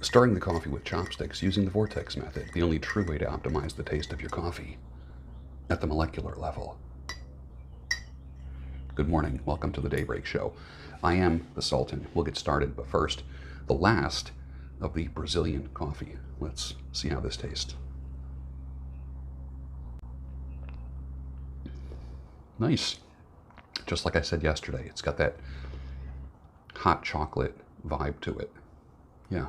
Stirring the coffee with chopsticks using the vortex method, the only true way to optimize the taste of your coffee at the molecular level. Good morning. Welcome to the Daybreak Show. I am the Sultan. We'll get started, but first, the last of the Brazilian coffee. Let's see how this tastes. Nice. Just like I said yesterday, it's got that hot chocolate vibe to it. Yeah.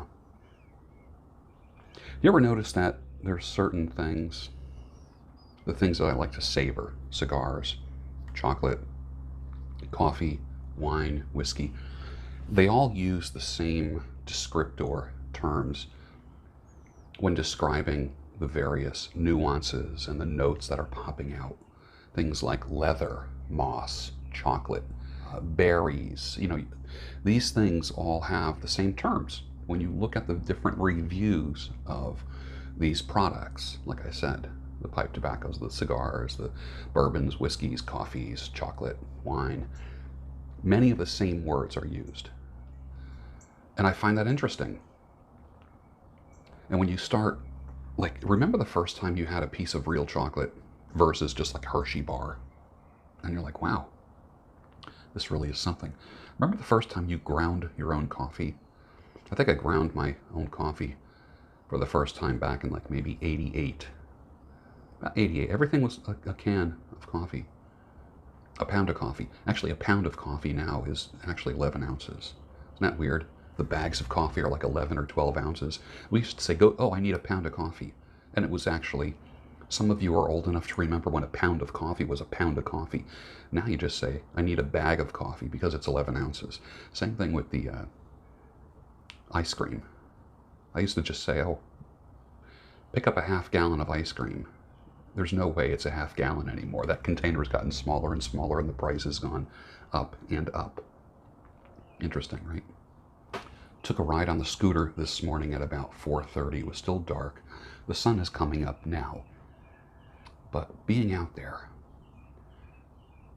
You ever notice that there's certain things, the things that I like to savor, cigars, chocolate, coffee, wine, whiskey, they all use the same descriptor terms when describing the various nuances and the notes that are popping out. Things like leather, moss, chocolate, berries. These things all have the same terms. When you look at the different reviews of these products, like I said, the pipe tobaccos, the cigars, the bourbons, whiskeys, coffees, chocolate, wine, many of the same words are used. And I find that interesting. And when you start, remember the first time you had a piece of real chocolate versus just like Hershey bar? And you're like, wow, this really is something. Remember the first time you ground your own coffee? I think I ground my own coffee for the first time back in maybe 88. About 88. Everything was a can of coffee. A pound of coffee. Actually, a pound of coffee now is actually 11 ounces. Isn't that weird? The bags of coffee are like 11 or 12 ounces. We used to say, I need a pound of coffee. And it was actually, some of you are old enough to remember when a pound of coffee was a pound of coffee. Now you just say, I need a bag of coffee because it's 11 ounces. Same thing with the ice cream. I used to just say, pick up a half gallon of ice cream. There's no way it's a half gallon anymore. That container's gotten smaller and smaller and the price has gone up and up. Interesting, right? Took a ride on the scooter this morning at about 4:30. It was still dark. The sun is coming up now. But being out there,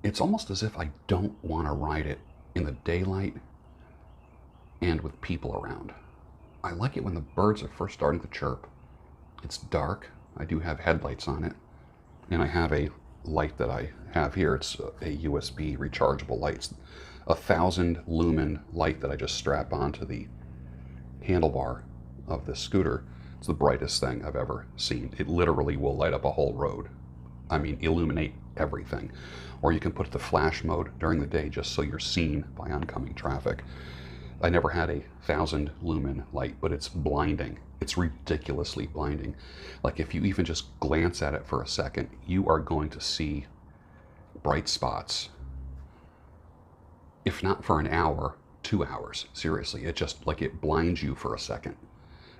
it's almost as if I don't want to ride it in the daylight and with people around. I like it when the birds are first starting to chirp. It's dark. I do have headlights on it. And I have a light that I have here. It's a USB rechargeable light. It's 1,000 lumen light that I just strap onto the handlebar of the scooter. It's the brightest thing I've ever seen. It literally will light up a whole road. I mean, illuminate everything. Or you can put the flash mode during the day just so you're seen by oncoming traffic. I never had a 1,000 lumen light, but it's blinding. It's ridiculously blinding. If you even just glance at it for a second, you are going to see bright spots. If not for an hour, 2 hours. Seriously, it just it blinds you for a second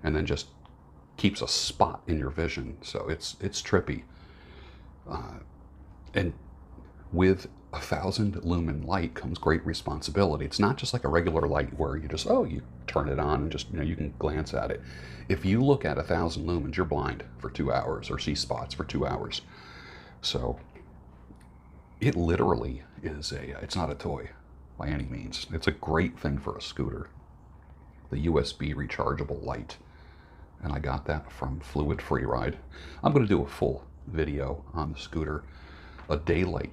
and then just keeps a spot in your vision. So it's trippy. And with 1,000 lumen light comes great responsibility. It's not just like a regular light where you just, you turn it on and just, you can glance at it. If you look at 1,000 lumens, you're blind for 2 hours or see spots for 2 hours. So it literally is it's not a toy by any means. It's a great thing for a scooter. The USB rechargeable light. And I got that from Fluid Freeride. I'm going to do a full video on the scooter, a daylight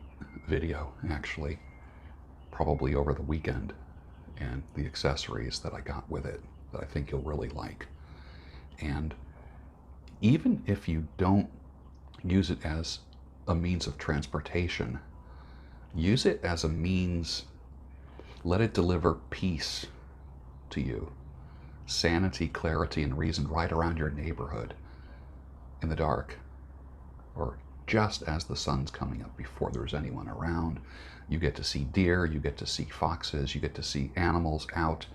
video actually, probably over the weekend, and the accessories that I got with it that I think you'll really like. And even if you don't use it as a means of transportation, use it as a means, let it deliver peace to you, sanity, clarity, and reason right around your neighborhood in the dark, or just as the sun's coming up before there's anyone around. You get to see deer, you get to see foxes, you get to see animals out.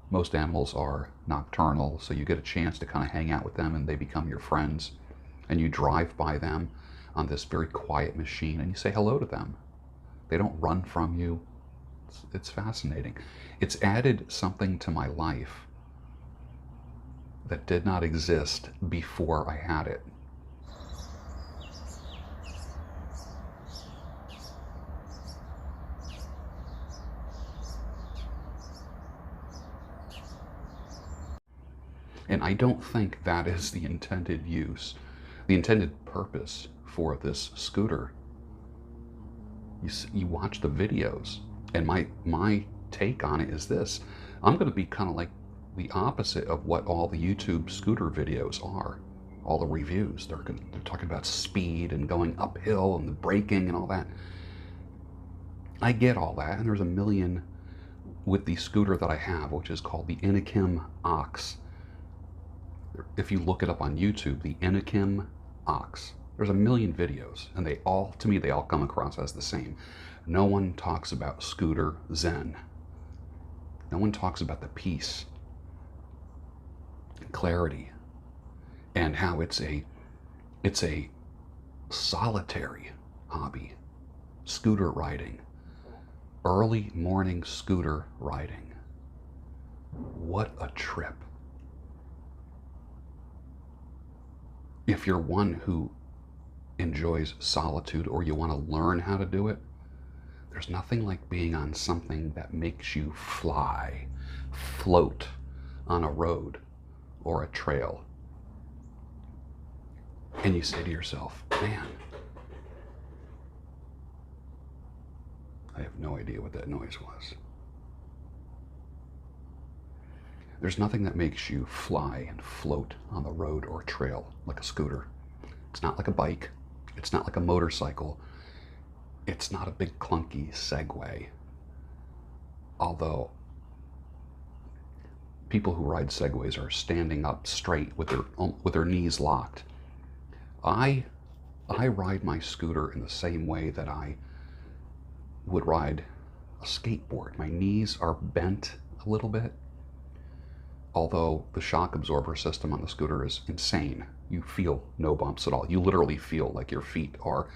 Most animals are nocturnal, so you get a chance to kind of hang out with them and they become your friends. And you drive by them on this very quiet machine and you say hello to them. They don't run from you. It's fascinating. It's added something to my life that did not exist before I had it. And I don't think that is the intended use, the intended purpose for this scooter. You watch the videos, and my take on it is this. I'm going to be kind of like the opposite of what all the YouTube scooter videos are. All the reviews, they're talking about speed and going uphill and the braking and all that. I get all that, and there's a million with the scooter that I have, which is called the Inokim Ox. If you look it up on YouTube, the Inokim Ox, there's a million videos, and they all, to me, they all come across as the same. No one talks about scooter zen. No one talks about the peace, clarity, and how it's a solitary hobby. Scooter riding, early morning scooter riding. What a trip. If you're one who enjoys solitude, or you want to learn how to do it, there's nothing like being on something that makes you fly, float on a road or a trail. And you say to yourself, man, I have no idea what that noise was. There's nothing that makes you fly and float on the road or trail like a scooter. It's not like a bike. It's not like a motorcycle. It's not a big clunky Segway. Although people who ride Segways are standing up straight with their knees locked. I ride my scooter in the same way that I would ride a skateboard. My knees are bent a little bit, although the shock absorber system on the scooter is insane. You feel no bumps at all. You literally feel like your feet are,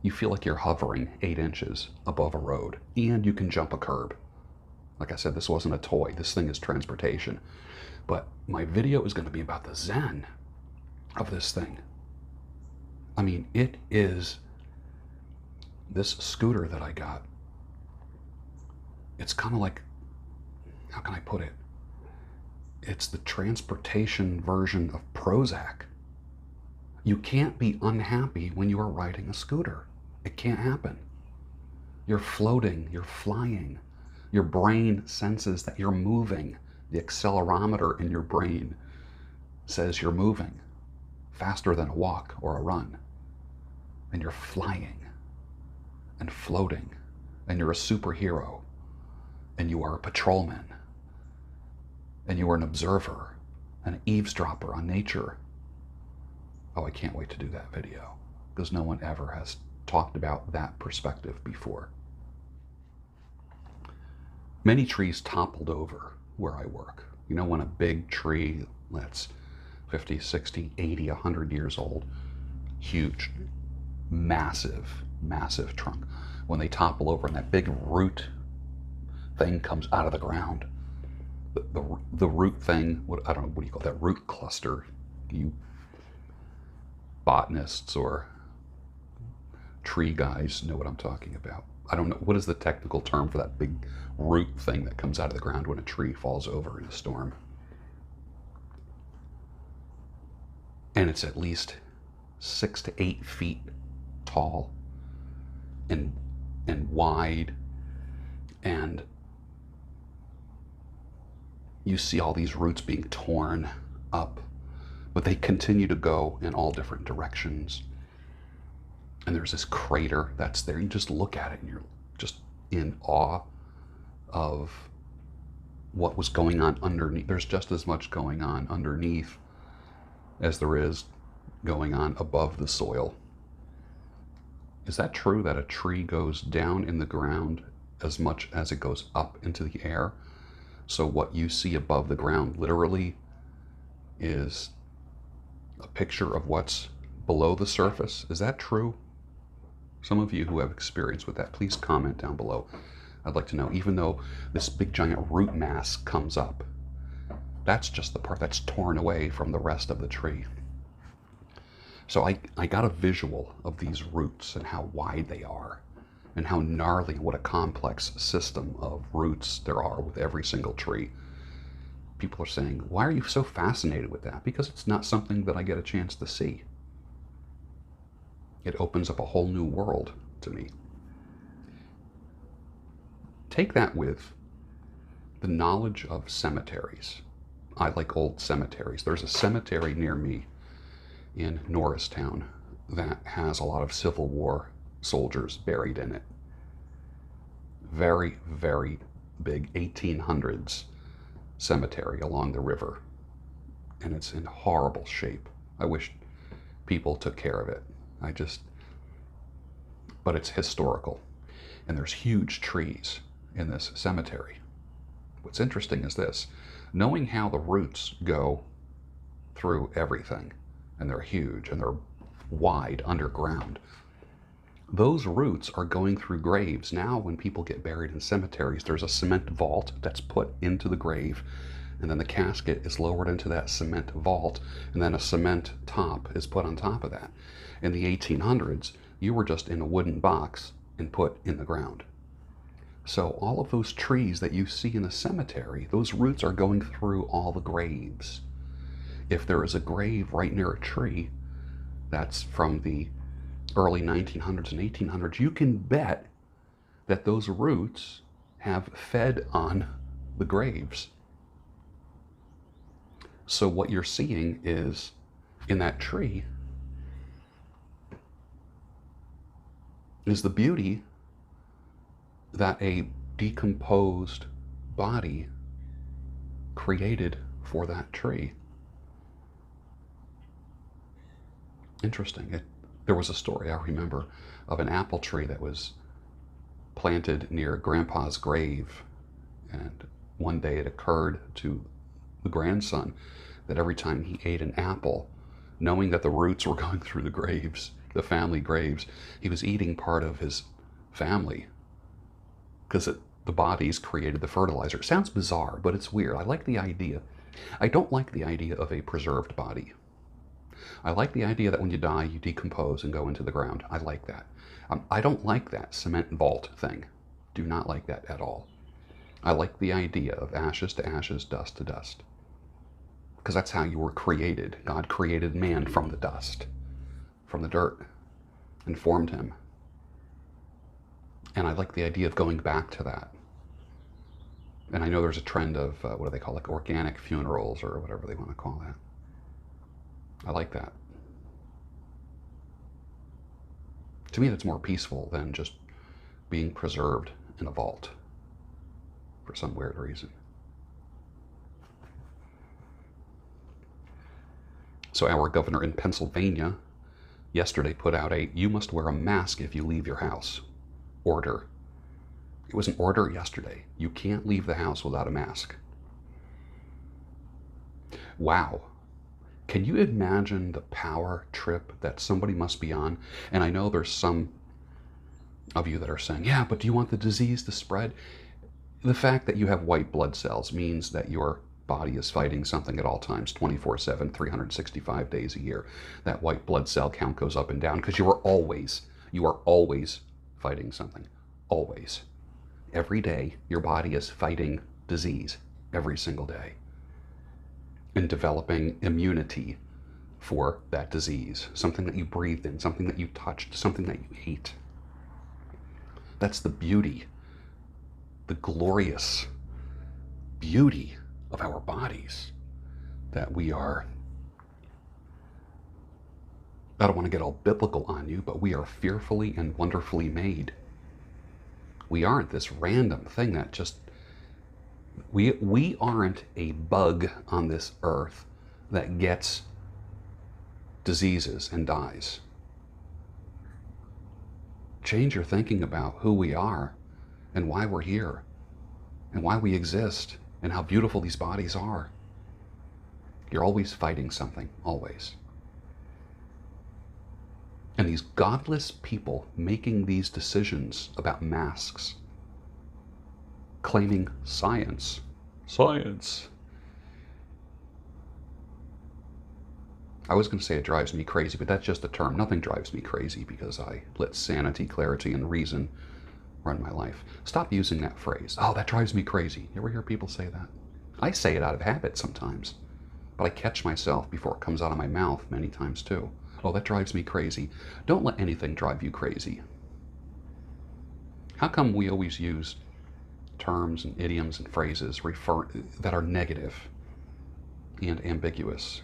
you feel like you're hovering 8 inches above a road, and you can jump a curb. Like I said, this wasn't a toy. This thing is transportation. But my video is going to be about the zen of this thing. I mean, it is this scooter that I got. It's kind of like, how can I put it? It's the transportation version of Prozac. You can't be unhappy when you are riding a scooter. It can't happen. You're floating, you're flying. Your brain senses that you're moving. The accelerometer in your brain says you're moving faster than a walk or a run. And you're flying and floating, and you're a superhero, and you are a patrolman, and you are an observer, an eavesdropper on nature. Oh, I can't wait to do that video, because no one ever has talked about that perspective before. Many trees toppled over where I work. You know, when a big tree that's 50, 60, 80, 100 years old, huge, massive, massive trunk, when they topple over and that big root thing comes out of the ground, the root thing, I don't know, what do you call that, root cluster, you botanists or tree guys know what I'm talking about. I don't know, what is the technical term for that big root thing that comes out of the ground when a tree falls over in a storm? And it's at least 6 to 8 feet tall and wide, and you see all these roots being torn up, but they continue to go in all different directions. And there's this crater that's there. You just look at it and you're just in awe of what was going on underneath. There's just as much going on underneath as there is going on above the soil. Is that true that a tree goes down in the ground as much as it goes up into the air? So what you see above the ground literally is a picture of what's below the surface. Is that true? Some of you who have experience with that, please comment down below. I'd like to know, even though this big giant root mass comes up, that's just the part that's torn away from the rest of the tree. So I got a visual of these roots and how wide they are and how gnarly, what a complex system of roots there are with every single tree. People are saying, why are you so fascinated with that? Because it's not something that I get a chance to see. It opens up a whole new world to me. Take that with the knowledge of cemeteries. I like old cemeteries. There's a cemetery near me in Norristown that has a lot of Civil War soldiers buried in it. Very, very big 1800s cemetery along the river. And it's in horrible shape. I wish people took care of it. But it's historical. And there's huge trees in this cemetery. What's interesting is this, knowing how the roots go through everything, and they're huge and they're wide underground. Those roots are going through graves. Now when people get buried in cemeteries, there's a cement vault that's put into the grave, and then the casket is lowered into that cement vault, and then a cement top is put on top of that. In the 1800s, you were just in a wooden box and put in the ground. So all of those trees that you see in the cemetery, those roots are going through all the graves. If there is a grave right near a tree that's from the early 1900s and 1800s, you can bet that those roots have fed on the graves. So what you're seeing is, in that tree, is the beauty that a decomposed body created for that tree. Interesting. There was a story I remember of an apple tree that was planted near Grandpa's grave, and one day it occurred to the grandson that every time he ate an apple, knowing that the roots were going through the graves, the family graves, he was eating part of his family, because the bodies created the fertilizer. It sounds bizarre, but it's weird. I like the idea. I don't like the idea of a preserved body. I like the idea that when you die, you decompose and go into the ground. I like that. I don't like that cement vault thing. Do not like that at all. I like the idea of ashes to ashes, dust to dust. Because that's how you were created. God created man from the dust, from the dirt, and formed him. And I like the idea of going back to that. And I know there's a trend of, what do they call, like organic funerals or whatever they want to call that. I like that. To me, that's more peaceful than just being preserved in a vault for some weird reason. So our governor in Pennsylvania yesterday put out a "you must wear a mask if you leave your house" order. It was an order yesterday. You can't leave the house without a mask. Wow. Can you imagine the power trip that somebody must be on? And I know there's some of you that are saying, yeah, but do you want the disease to spread? The fact that you have white blood cells means that your body is fighting something at all times, 24/7, 365 days a year. That white blood cell count goes up and down because you are always fighting something. Always. Every day, your body is fighting disease every single day and developing immunity for that disease, something that you breathed in, something that you touched, something that you ate. That's the beauty, the glorious beauty of our bodies, that we are, I don't want to get all biblical on you, but we are fearfully and wonderfully made. We aren't this random thing that just, we aren't a bug on this earth that gets diseases and dies. Change your thinking about who we are and why we're here and why we exist and how beautiful these bodies are. You're always fighting something, always. And these godless people making these decisions about masks, claiming science. I was going to say it drives me crazy, but that's just a term. Nothing drives me crazy because I let sanity, clarity, and reason run my life. Stop using that phrase. Oh, that drives me crazy. You ever hear people say that? I say it out of habit sometimes, but I catch myself before it comes out of my mouth many times too. Oh, that drives me crazy. Don't let anything drive you crazy. How come we always use terms and idioms and phrases that are negative and ambiguous?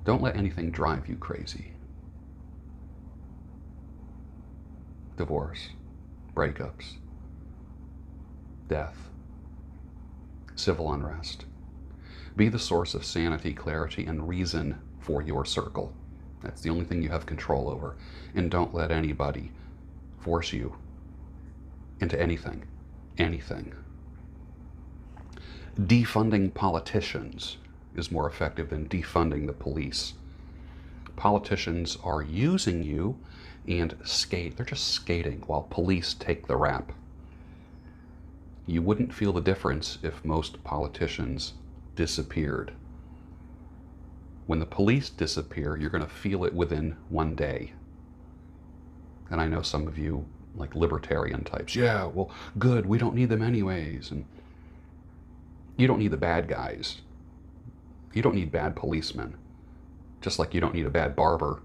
Don't let anything drive you crazy. Divorce, breakups, death, civil unrest. Be the source of sanity, clarity, and reason for your circle. That's the only thing you have control over. And don't let anybody force you into anything. Anything. Defunding politicians is more effective than defunding the police. Politicians are using you and they're just skating while police take the rap. You wouldn't feel the difference if most politicians disappeared. When the police disappear, you're going to feel it within one day. And I know some of you, like libertarian types, yeah, well, good, we don't need them anyways. And you don't need the bad guys. You don't need bad policemen. Just like you don't need a bad barber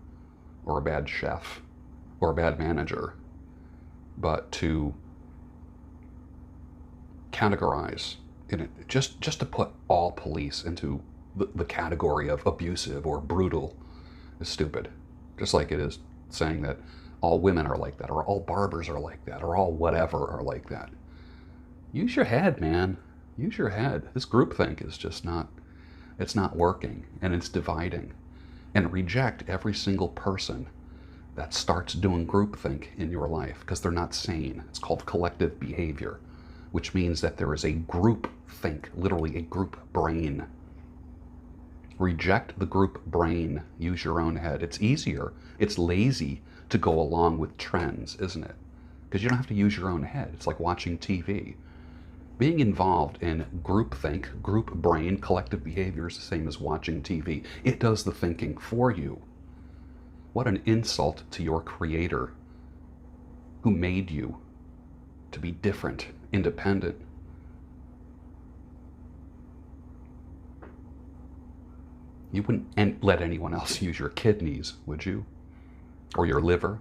or a bad chef or a bad manager. But to categorize in it, just to put all police into the category of abusive or brutal is stupid. Just like it is saying that all women are like that, or all barbers are like that, or all whatever are like that. Use your head, man. Use your head. This groupthink is just it's not working, and it's dividing. And reject every single person that starts doing groupthink in your life because they're not sane. It's called collective behavior, which means that there is a group think, literally a group brain. Reject the group brain. Use your own head. It's easier. It's lazy to go along with trends, isn't it? Because you don't have to use your own head. It's like watching TV. Being involved in groupthink, group brain, collective behavior is the same as watching TV. It does the thinking for you. What an insult to your creator who made you to be different, independent. You wouldn't let anyone else use your kidneys, would you? Or your liver?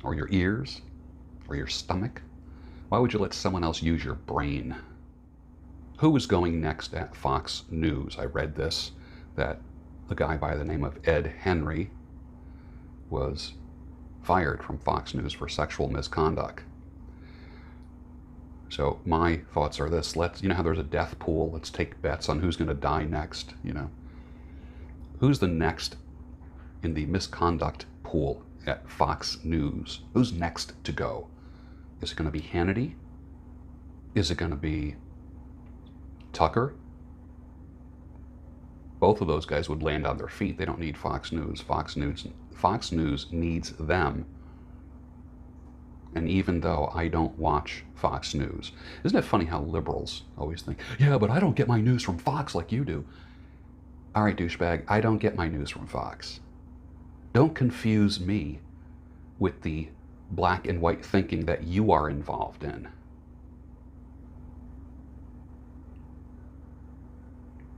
Or your ears? Or your stomach? Why would you let someone else use your brain? Who is going next at Fox News? I read this, that a guy by the name of Ed Henry was fired from Fox News for sexual misconduct. So my thoughts are this: you know how there's a death pool? Let's take bets on who's going to die next. Who's the next in the misconduct pool at Fox News? Who's next to go? Is it going to be Hannity? Is it going to be Tucker? Both of those guys would land on their feet. They don't need Fox News. Fox News needs them. And even though I don't watch Fox News, isn't it funny how liberals always think, yeah, but I don't get my news from Fox like you do. All right, douchebag, I don't get my news from Fox. Don't confuse me with the black and white thinking that you are involved in.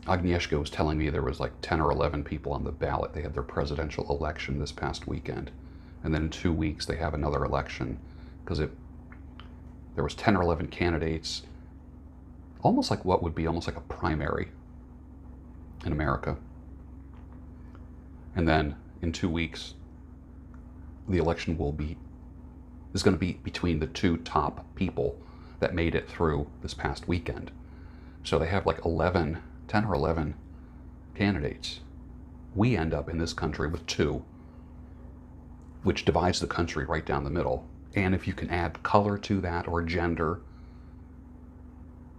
Agnieszka was telling me there was like 10 or 11 people on the ballot. They had their presidential election this past weekend. And then in 2 weeks, they have another election because there was 10 or 11 candidates, almost like what would be almost like a primary in America. And then in 2 weeks, the election is going to be between the two top people that made it through this past weekend. So they have like 10 or 11 candidates. We end up in this country with 2, which divides the country right down the middle. And if you can add color to that, or gender,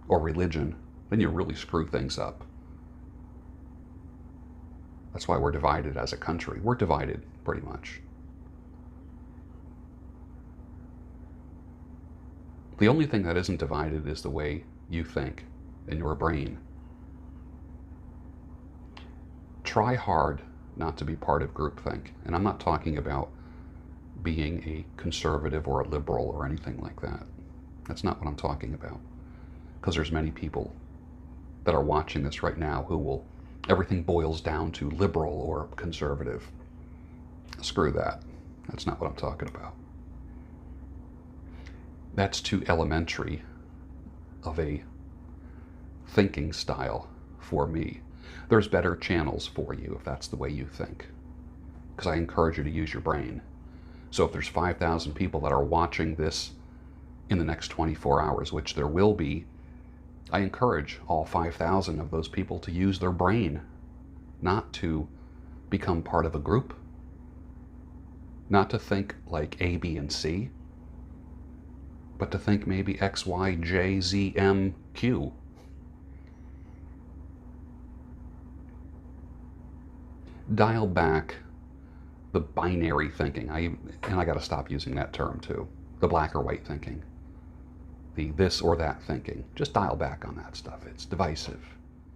or religion, then you really screw things up. That's why we're divided as a country. We're divided, pretty much. The only thing that isn't divided is the way you think in your brain. Try hard not to be part of groupthink. And I'm not talking about being a conservative or a liberal or anything like that. That's not what I'm talking about. Because there's many people that are watching this right now who will, everything boils down to liberal or conservative. Screw that. That's not what I'm talking about. That's too elementary of a thinking style for me. There's better channels for you if that's the way you think. Because I encourage you to use your brain. So if there's 5,000 people that are watching this in the next 24 hours, which there will be, I encourage all 5,000 of those people to use their brain, not to become part of a group, not to think like A, B, and C, but to think maybe X, Y, J, Z, M, Q. Dial back the binary thinking. And I got to stop using that term too. The black or white thinking. The this or that thinking. Just dial back on that stuff. It's divisive.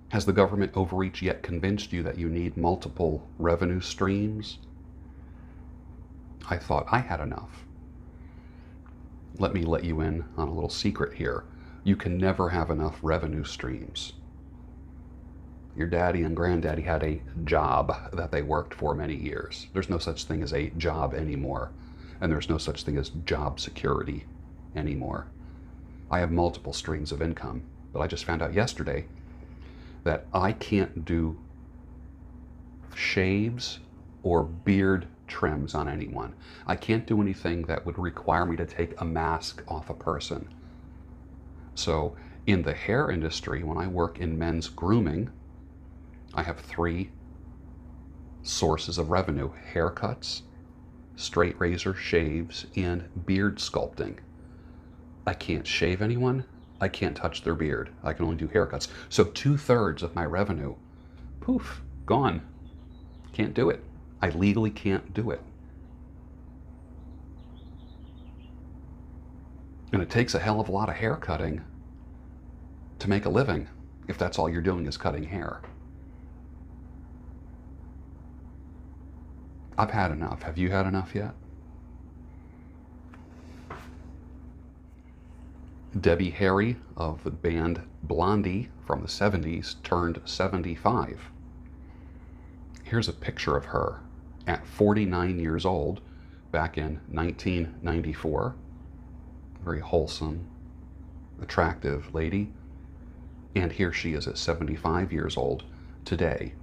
Has the government overreach yet convinced you that you need multiple revenue streams? I thought I had enough. Let me let you in on a little secret here. You can never have enough revenue streams. Your daddy and granddaddy had a job that they worked for many years. There's no such thing as a job anymore. And there's no such thing as job security anymore. I have multiple streams of income, but I just found out yesterday that I can't do shaves or beard trims on anyone. I can't do anything that would require me to take a mask off a person. So in the hair industry, when I work in men's grooming, I have 3 sources of revenue: haircuts, straight razor shaves, and beard sculpting. I can't shave anyone. I can't touch their beard. I can only do haircuts. So 2/3 of my revenue, poof, gone. Can't do it. I legally can't do it. And it takes a hell of a lot of hair cutting to make a living if that's all you're doing is cutting hair. I've had enough. Have you had enough yet? Debbie Harry of the band Blondie from the 70s turned 75. Here's a picture of her at 49 years old back in 1994. Very wholesome, attractive lady. And here she is at 75 years old today.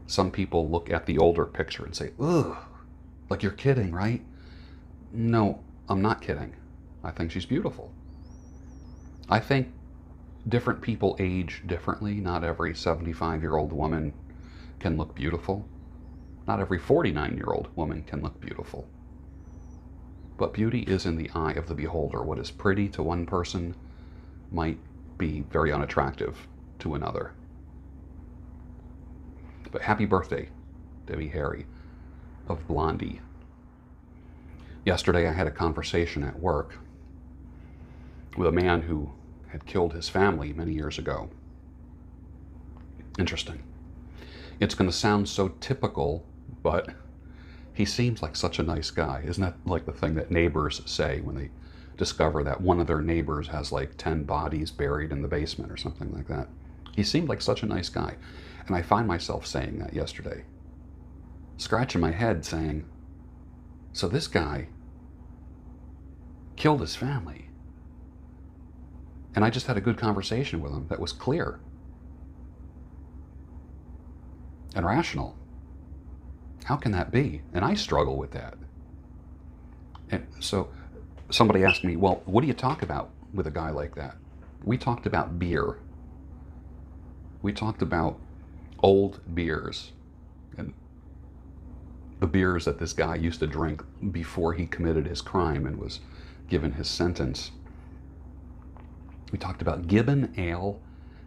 Some people look at the older picture and say, ugh, like you're kidding, right? No, I'm not kidding. I think she's beautiful. I think different people age differently. Not every 75-year-old woman can look beautiful. Not every 49-year-old woman can look beautiful. But beauty is in the eye of the beholder. What is pretty to one person might be very unattractive to another. But happy birthday, Debbie Harry of Blondie. Yesterday I had a conversation at work with a man who had killed his family many years ago. Interesting. It's going to sound so typical, but he seems like such a nice guy. Isn't that like the thing that neighbors say when they discover that one of their neighbors has like 10 bodies buried in the basement or something like that? He seemed like such a nice guy. And I find myself saying that yesterday. Scratching my head saying, so this guy killed his family. And I just had a good conversation with him that was clear and rational. How can that be? And I struggle with that. And so somebody asked me, well, what do you talk about with a guy like that? We talked about beer. We talked about old beers and the beers that this guy used to drink before he committed his crime and was given his sentence. We talked about Gibbon Ale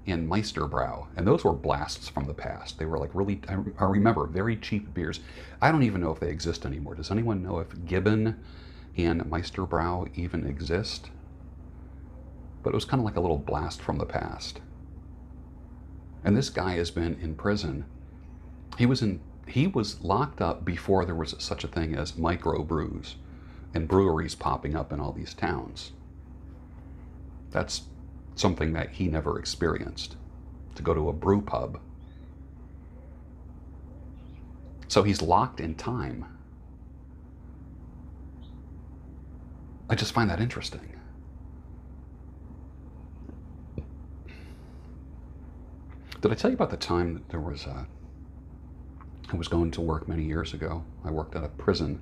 and Meisterbrau, and those were blasts from the past. They were like really, I remember, very cheap beers. I don't even know if they exist anymore. Does anyone know if Gibbon and Meisterbrau even exist? But it was kind of like a little blast from the past. And this guy has been in prison. He was locked up before there was such a thing as microbrews and breweries popping up in all these towns. That's something that he never experienced, to go to a brew pub. So he's locked in time. I just find that interesting. Did I tell you about the time that there was I was going to work many years ago. I worked at a prison.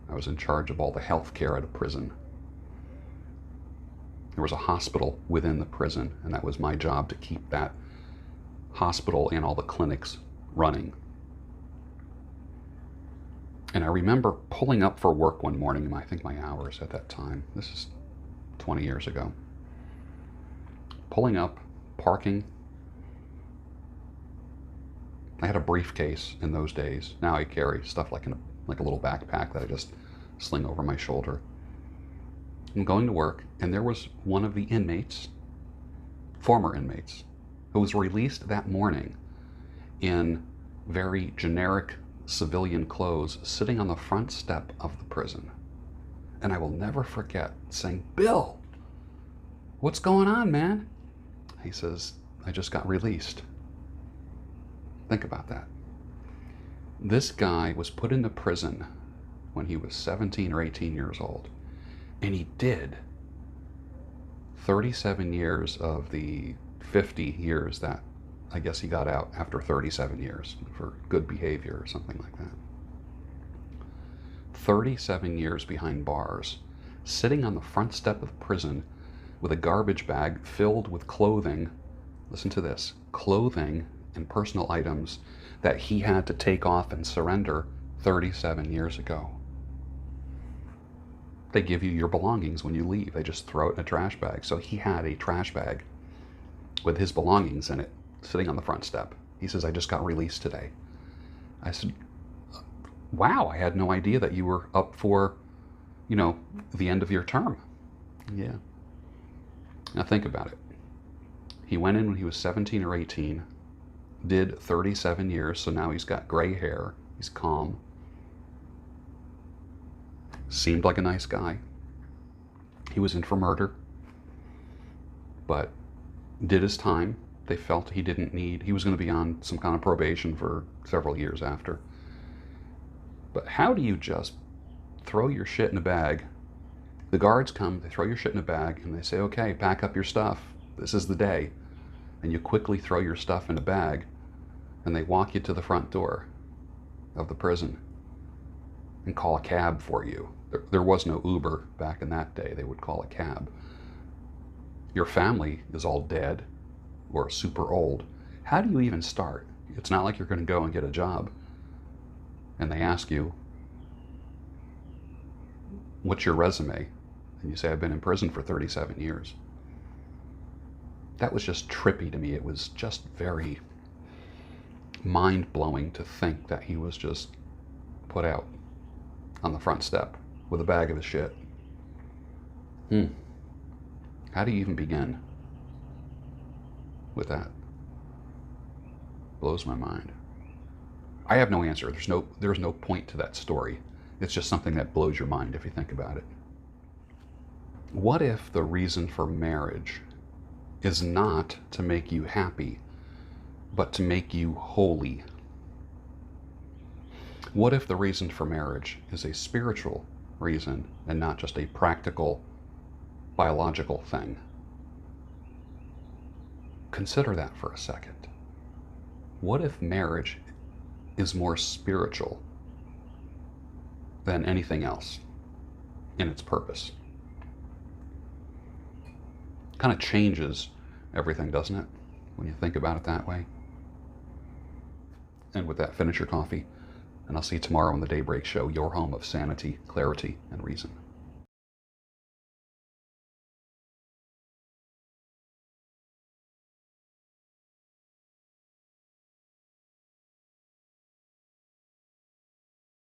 I was in charge of all the health care at a prison. There was a hospital within the prison, and that was my job, to keep that hospital and all the clinics running. And I remember pulling up for work one morning, I think my hours at that time, this is 20 years ago, pulling up, parking. I had a briefcase in those days. Now I carry stuff like a little backpack that I just sling over my shoulder. I'm going to work, and there was one of the inmates, former inmates, who was released that morning in very generic civilian clothes, sitting on the front step of the prison. And I will never forget saying, "Bill, what's going on, man?" He says, "I just got released." Think about that. This guy was put into prison when he was 17 or 18 years old. And he did 37 years of the 50 years that I guess he got out after 37 years for good behavior or something like that. 37 years behind bars, sitting on the front step of the prison with a garbage bag filled with clothing. Listen to this, clothing and personal items that he had to take off and surrender 37 years ago. They give you your belongings when you leave. They just throw it in a trash bag. So he had a trash bag with his belongings in it, sitting on the front step. He says, "I just got released today." I said, "Wow, I had no idea that you were up for, the end of your term." Yeah. Now think about it. He went in when he was 17 or 18, did 37 years, so now he's got gray hair, he's calm, seemed like a nice guy. He was in for murder, but did his time. They felt he was going to be on some kind of probation for several years after. But how do you just throw your shit in a bag? The guards come, they throw your shit in a bag, and they say, "Okay, pack up your stuff. This is the day." And you quickly throw your stuff in a bag, and they walk you to the front door of the prison and call a cab for you. There was no Uber back in that day. They would call a cab. Your family is all dead or super old. How do you even start? It's not like you're going to go and get a job and they ask you, "What's your resume?" And you say, "I've been in prison for 37 years. That was just trippy to me. It was just very mind-blowing to think that he was just put out on the front step with a bag of his shit. How do you even begin with that? Blows my mind. I have no answer. There's no point to that story. It's just something that blows your mind if you think about it. What if the reason for marriage is not to make you happy, but to make you holy? What if the reason for marriage is a spiritual reason and not just a practical, biological thing? Consider that for a second. What if marriage is more spiritual than anything else in its purpose? Kind of changes everything, doesn't it, when you think about it that way? And with that, finish your coffee, and I'll see you tomorrow on the Daybreak Show, your home of sanity, clarity, and reason.